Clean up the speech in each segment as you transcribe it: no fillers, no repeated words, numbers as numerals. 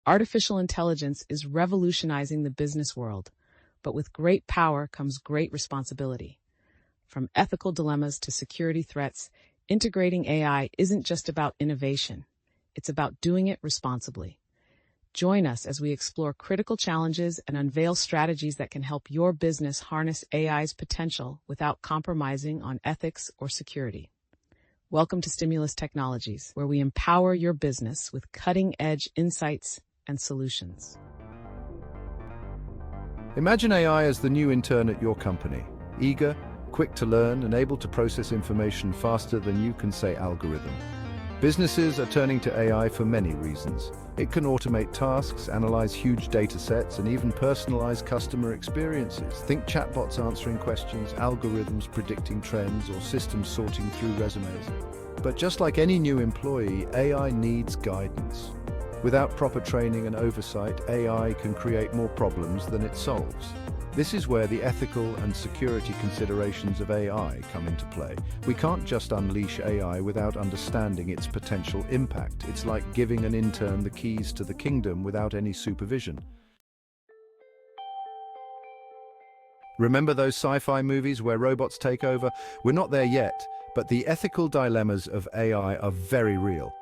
Artificial intelligence is revolutionizing the business world, but with great power comes great responsibility. From ethical dilemmas to security threats, integrating AI isn't just about innovation. It's about doing it responsibly. Join us as we explore critical challenges and unveil strategies that can help your business harness AI's potential without compromising on ethics or security. Welcome to Stimulus Technologies, where we empower your business with cutting-edge insights and solutions. Imagine AI as the new intern at your company, eager, quick to learn, and able to process information faster than you can say algorithm. Businesses are turning to AI for many reasons. It can automate tasks, analyze huge data sets, and even personalize customer experiences. Think chatbots answering questions, algorithms predicting trends, or systems sorting through resumes. But just like any new employee, AI needs guidance. Without proper training and oversight, AI can create more problems than it solves. This is where the ethical and security considerations of AI come into play. We can't just unleash AI without understanding its potential impact. It's like giving an intern the keys to the kingdom without any supervision. Remember those sci-fi movies where robots take over? We're not there yet, but the ethical dilemmas of AI are very real.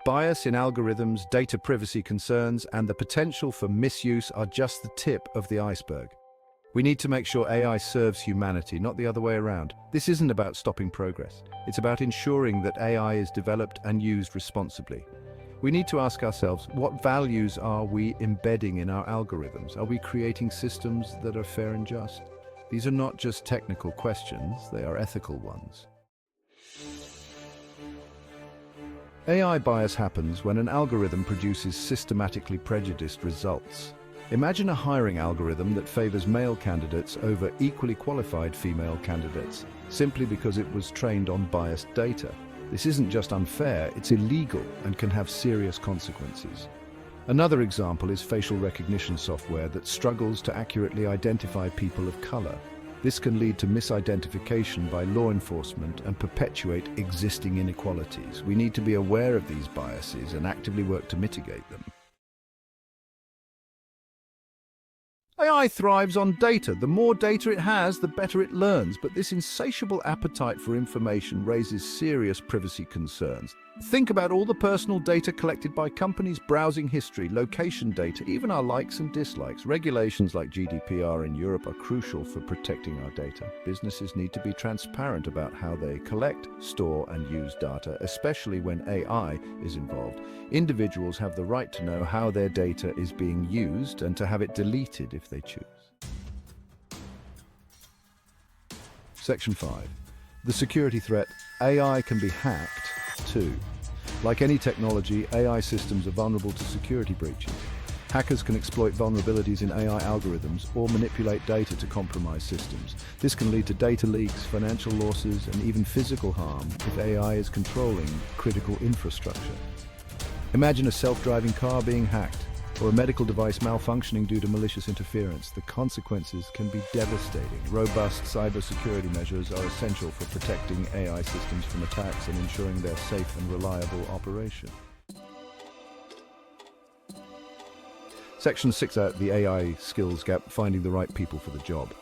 Bias in algorithms, data privacy concerns, and the potential for misuse are just the tip of the iceberg. We need to make sure AI serves humanity, not the other way around. This isn't about stopping progress. It's about ensuring that AI is developed and used responsibly. We need to ask ourselves, what values are we embedding in our algorithms? Are we creating systems that are fair and just? These are not just technical questions, they are ethical ones. AI bias happens when an algorithm produces systematically prejudiced results. Imagine a hiring algorithm that favors male candidates over equally qualified female candidates, simply because it was trained on biased data. This isn't just unfair, it's illegal and can have serious consequences. Another example is facial recognition software that struggles to accurately identify people of color. This can lead to misidentification by law enforcement and perpetuate existing inequalities. We need to be aware of these biases and actively work to mitigate them. AI thrives on data. The more data it has, the better it learns. But this insatiable appetite for information raises serious privacy concerns. Think about all the personal data collected by companies, browsing history, location data, even our likes and dislikes. Regulations like GDPR in Europe are crucial for protecting our data. Businesses need to be transparent about how they collect, store, and use data, especially when AI is involved. Individuals have the right to know how their data is being used and to have it deleted if they choose. Section 5. The security threat. AI can be hacked too. Like any technology, AI systems are vulnerable to security breaches. Hackers can exploit vulnerabilities in AI algorithms or manipulate data to compromise systems. This can lead to data leaks, financial losses, and even physical harm if AI is controlling critical infrastructure. Imagine a self-driving car being hacked, or a medical device malfunctioning due to malicious interference. The consequences can be devastating. Robust cybersecurity measures are essential for protecting AI systems from attacks and ensuring their safe and reliable operation. Section 6 out the AI skills gap, finding the right people for the job.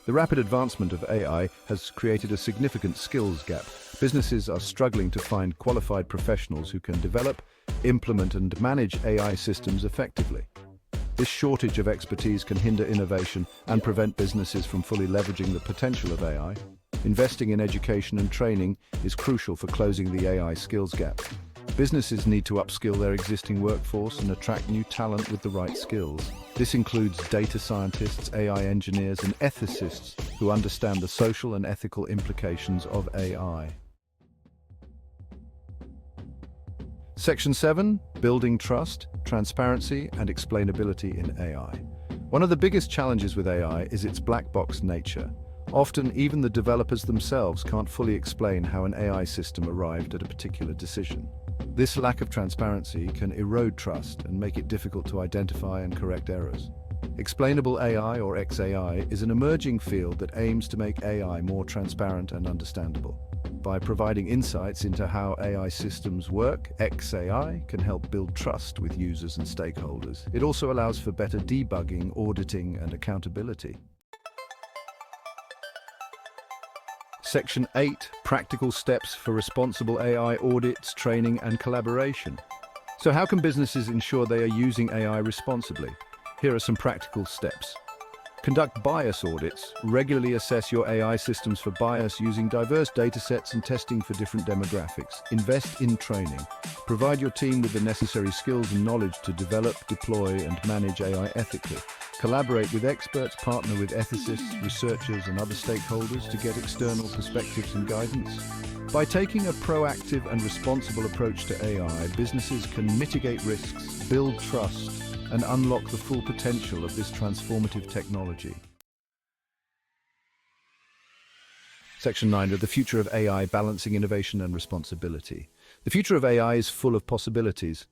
The rapid advancement of AI has created a significant skills gap. Businesses are struggling to find qualified professionals who can develop, implement, and manage AI systems effectively. This shortage of expertise can hinder innovation and prevent businesses from fully leveraging the potential of AI. Investing in education and training is crucial for closing the AI skills gap. Businesses need to upskill their existing workforce and attract new talent with the right skills. This includes data scientists, AI engineers, and ethicists who understand the social and ethical implications of AI. Section 7. Building trust, transparency, and explainability in AI. One of the biggest challenges with AI is its black box nature. Often, even the developers themselves can't fully explain how an AI system arrived at a particular decision. This lack of transparency can erode trust and make it difficult to identify and correct errors. Explainable AI, or XAI, is an emerging field that aims to make AI more transparent and understandable. By providing insights into how AI systems work, XAI can help build trust with users and stakeholders. It also allows for better debugging, auditing, and accountability. Section 8, Practical Steps for Responsible AI Audits, Training, and Collaboration. So how can businesses ensure they are using AI responsibly? Here are some practical steps. Conduct bias audits. Regularly assess your AI systems for bias using diverse datasets and testing for different demographics. Invest in training. Provide your team with the necessary skills and knowledge to develop, deploy, and manage AI ethically. Collaborate with experts, partner with ethicists, researchers, and other stakeholders to get external perspectives and guidance. By taking a proactive and responsible approach to AI, businesses can mitigate risks, build trust, and unlock the full potential of this transformative technology. Section 9, the future of AI, balancing innovation and responsibility. The future of AI is full of possibilities.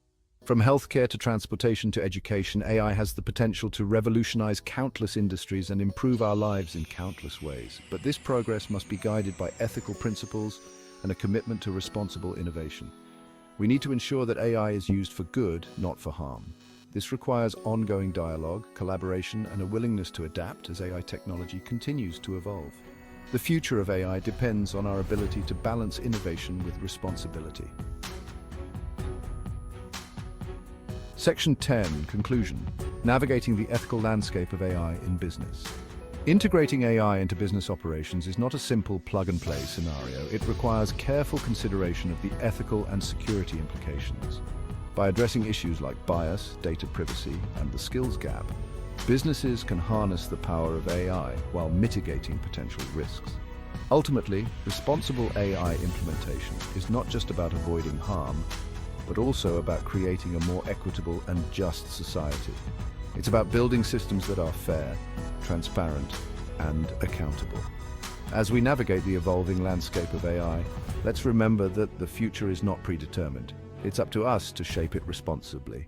From healthcare to transportation to education, AI has the potential to revolutionize countless industries and improve our lives in countless ways. But this progress must be guided by ethical principles and a commitment to responsible innovation. We need to ensure that AI is used for good, not for harm. This requires ongoing dialogue, collaboration, and a willingness to adapt as AI technology continues to evolve. The future of AI depends on our ability to balance innovation with responsibility. Section 10, Conclusion. Navigating the ethical landscape of AI in business. Integrating AI into business operations is not a simple plug-and-play scenario. It requires careful consideration of the ethical and security implications. By addressing issues like bias, data privacy, and the skills gap, businesses can harness the power of AI while mitigating potential risks. Ultimately, responsible AI implementation is not just about avoiding harm, but also about creating a more equitable and just society. It's about building systems that are fair, transparent, and accountable. As we navigate the evolving landscape of AI, let's remember that the future is not predetermined. It's up to us to shape it responsibly.